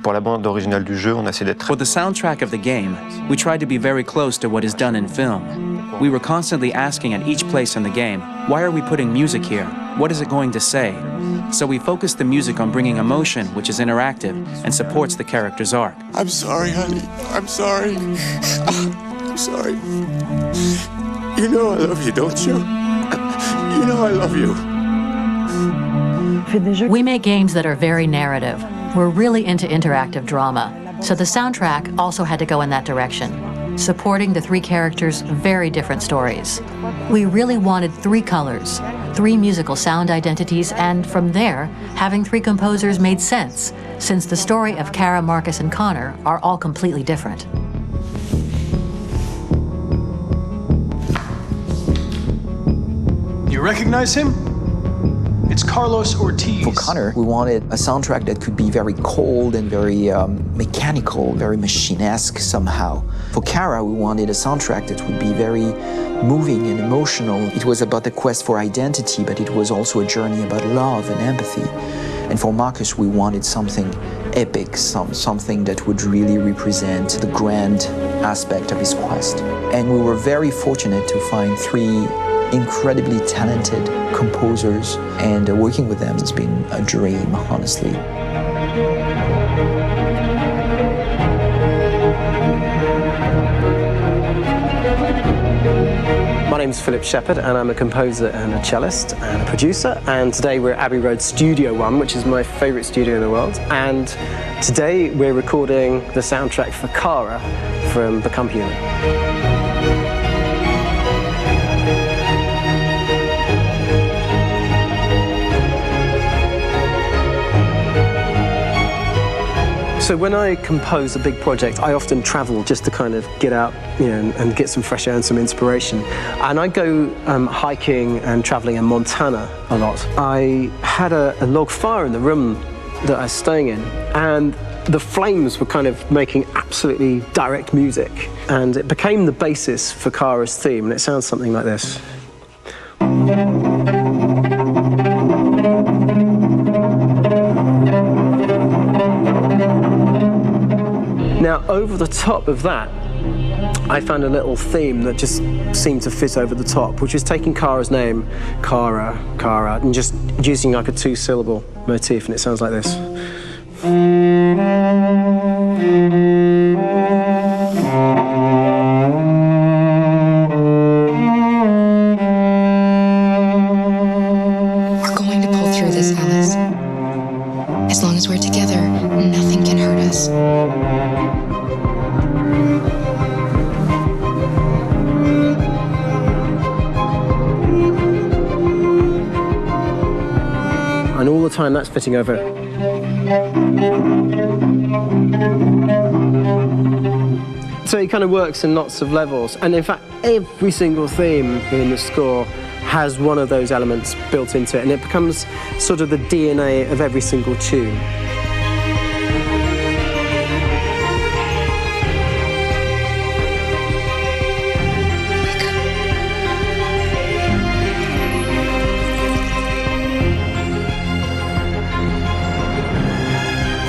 pour la bande originale du jeu, on a essayé d'être... For the soundtrack of the game, we tried to be very close to what is done in film. We were constantly asking at each place in the game, why are we putting music here? What is it going to say? So we focused the music on bringing emotion, which is interactive, and supports the character's arc. I'm sorry, honey. I'm sorry. I'm sorry. You know I love you, don't you? You know I love you. We make games that are very narrative. We're really into interactive drama, so the soundtrack also had to go in that direction, supporting the three characters' very different stories. We really wanted three colors, three musical sound identities, and from there, having three composers made sense, since the story of Kara, Marcus, and Connor are all completely different. You recognize him? It's Carlos Ortiz. For Connor, we wanted a soundtrack that could be very cold and very mechanical, very machine-esque somehow. For Kara, we wanted a soundtrack that would be very moving and emotional. It was about the quest for identity, but it was also a journey about love and empathy. And for Marcus, we wanted something epic, something that would really represent the grand aspect of his quest. And we were very fortunate to find three incredibly talented composers, and working with them has been a dream, honestly. My name's Philip Shepherd, and I'm a composer and a cellist and a producer, and today we're at Abbey Road Studio One, which is my favourite studio in the world, and today we're recording the soundtrack for Kara from Become Human. So when I compose a big project, I often travel just to kind of get out, and get some fresh air and some inspiration. And I go hiking and traveling in Montana a lot. I had a log fire in the room that I was staying in, and the flames were kind of making absolutely direct music. And it became the basis for Kara's theme, and it sounds something like this. Now, over the top of that, I found a little theme that just seemed to fit over the top, which is taking Kara's name, Kara, and just using like a two-syllable motif, and it sounds like this. We're going to pull through this, Alice. As long as we're together, nothing can hurt us. And all the time that's fitting over. So it kind of works in lots of levels. And in fact, every single theme in the score has one of those elements built into it, and it becomes sort of the DNA of every single tune.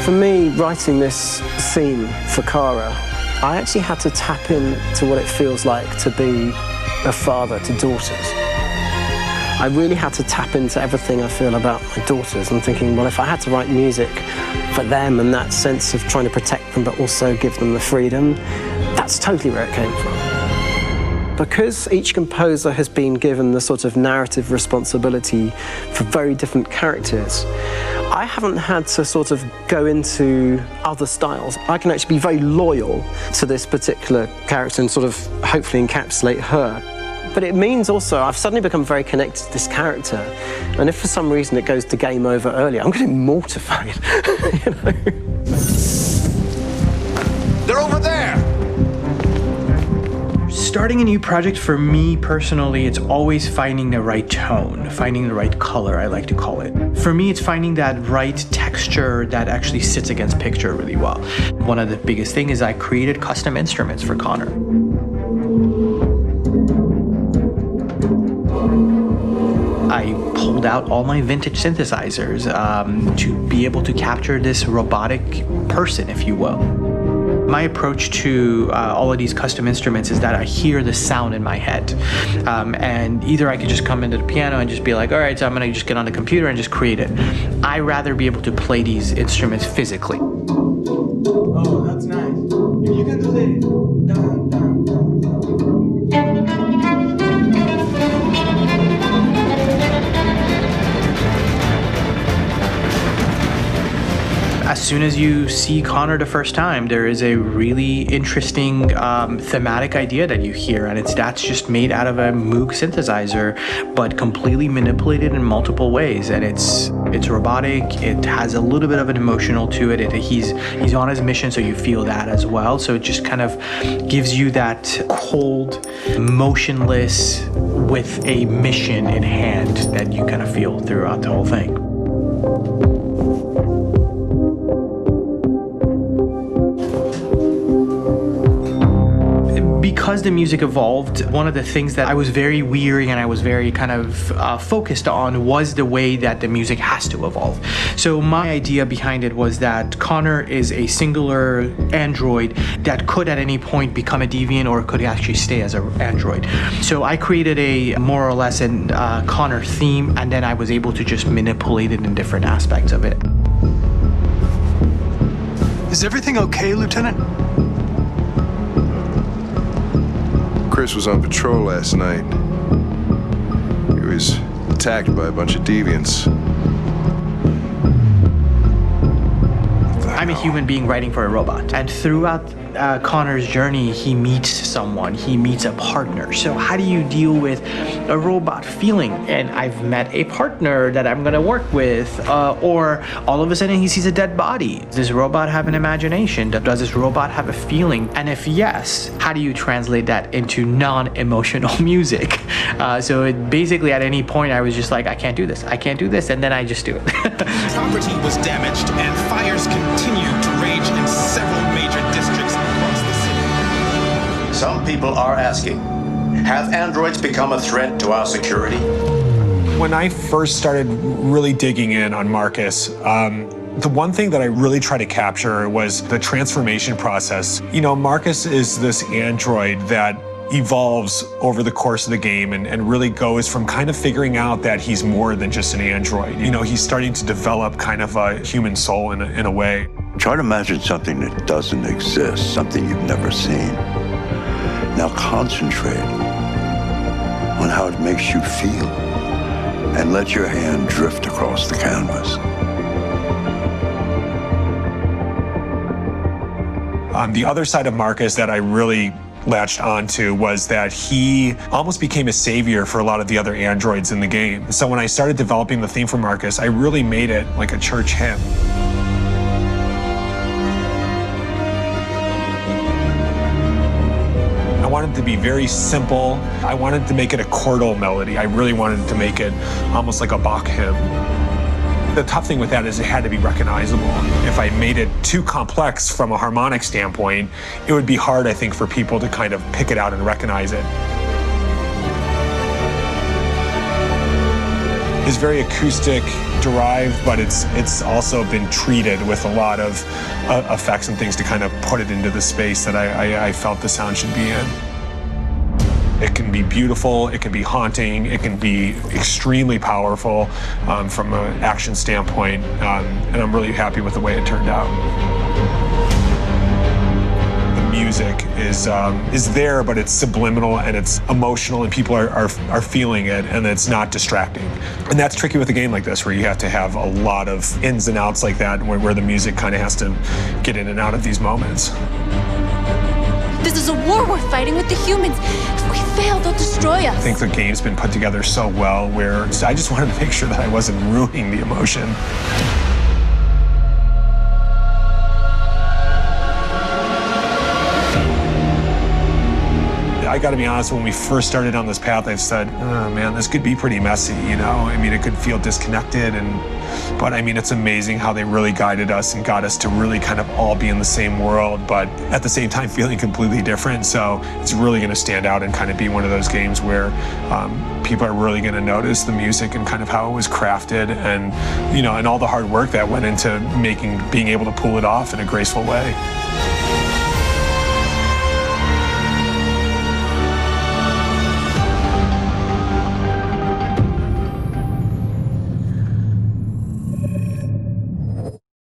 For me, writing this theme for Kara, I actually had to tap into what it feels like to be a father to daughters. I really had to tap into everything I feel about my daughters and thinking, well, if I had to write music for them and that sense of trying to protect them but also give them the freedom, that's totally where it came from. Because each composer has been given the sort of narrative responsibility for very different characters, I haven't had to sort of go into other styles. I can actually be very loyal to this particular character and sort of hopefully encapsulate her. But it means also I've suddenly become very connected to this character, and if for some reason it goes to game over early, I'm getting mortified, you know? They're over there! Starting a new project for me personally, it's always finding the right tone, finding the right color, I like to call it. For me, it's finding that right texture that actually sits against picture really well. One of the biggest things is I created custom instruments for Connor. I pulled pulled out all my vintage synthesizers to be able to capture this robotic person, if you will. My approach to all of these custom instruments is that I hear the sound in my head. And either I could just come into the piano and just be like, all right, so I'm gonna just get on the computer and just create it. I rather be able to play these instruments physically. Oh, that's nice. You can do the dun, dun, dun, dun. As soon as you see Connor the first time, there is a really interesting thematic idea that you hear, and that's just made out of a Moog synthesizer, but completely manipulated in multiple ways. And it's robotic. It has a little bit of an emotional to it. He's on his mission, so you feel that as well. So it just kind of gives you that cold, motionless, with a mission in hand that you kind of feel throughout the whole thing. Because the music evolved, one of the things that I was very weary and I was very kind of focused on was the way that the music has to evolve. So my idea behind it was that Connor is a singular android that could at any point become a deviant or could actually stay as an android. So I created a more or less an Connor theme, and then I was able to just manipulate it in different aspects of it. Is everything okay, Lieutenant? Chris was on patrol last night. He was attacked by a bunch of deviants. I'm a human being writing for a robot, and throughout Connor's journey, he meets someone, he meets a partner. So how do you deal with a robot feeling? And I've met a partner that I'm gonna work with, or all of a sudden he sees a dead body. Does this robot have an imagination? Does this robot have a feeling? And if yes, how do you translate that into non-emotional music? So it basically at any point I was just like, I can't do this, and then I just do it. Property was damaged and fires continue to rage in several major districts across the city. Some people are asking, have androids become a threat to our security? When I first started really digging in on Marcus, the one thing that I really tried to capture was the transformation process. You know, Marcus is this android that evolves over the course of the game and really goes from kind of figuring out that he's more than just an android. You know, he's starting to develop kind of a human soul in a way. Try to imagine something that doesn't exist, something you've never seen. Now concentrate on how it makes you feel and let your hand drift across the canvas. The other side of Marcus that I really latched onto was that he almost became a savior for a lot of the other androids in the game. So when I started developing the theme for Marcus, I really made it like a church hymn. I wanted it to be very simple. I wanted to make it a chordal melody. I really wanted to make it almost like a Bach hymn. The tough thing with that is it had to be recognizable. If I made it too complex from a harmonic standpoint, it would be hard, I think, for people to kind of pick it out and recognize it. It's very acoustic derived, but it's also been treated with a lot of effects and things to kind of put it into the space that I felt the sound should be in. It can be beautiful, it can be haunting, it can be extremely powerful from an action standpoint, and I'm really happy with the way it turned out. The music is there, but it's subliminal and it's emotional, and people are feeling it, and it's not distracting. And that's tricky with a game like this, where you have to have a lot of ins and outs like that, where the music kind of has to get in and out of these moments. This is a war we're fighting with the humans. If we fail, they'll destroy us. I think the game's been put together so well where I just wanted to make sure that I wasn't ruining the emotion. I got to be honest, when we first started on this path, I said, oh man, this could be pretty messy, you know? I mean, it could feel disconnected, but I mean, it's amazing how they really guided us and got us to really kind of all be in the same world, but at the same time feeling completely different. So it's really going to stand out and kind of be one of those games where people are really going to notice the music and kind of how it was crafted, and, you know, and all the hard work that went into being able to pull it off in a graceful way.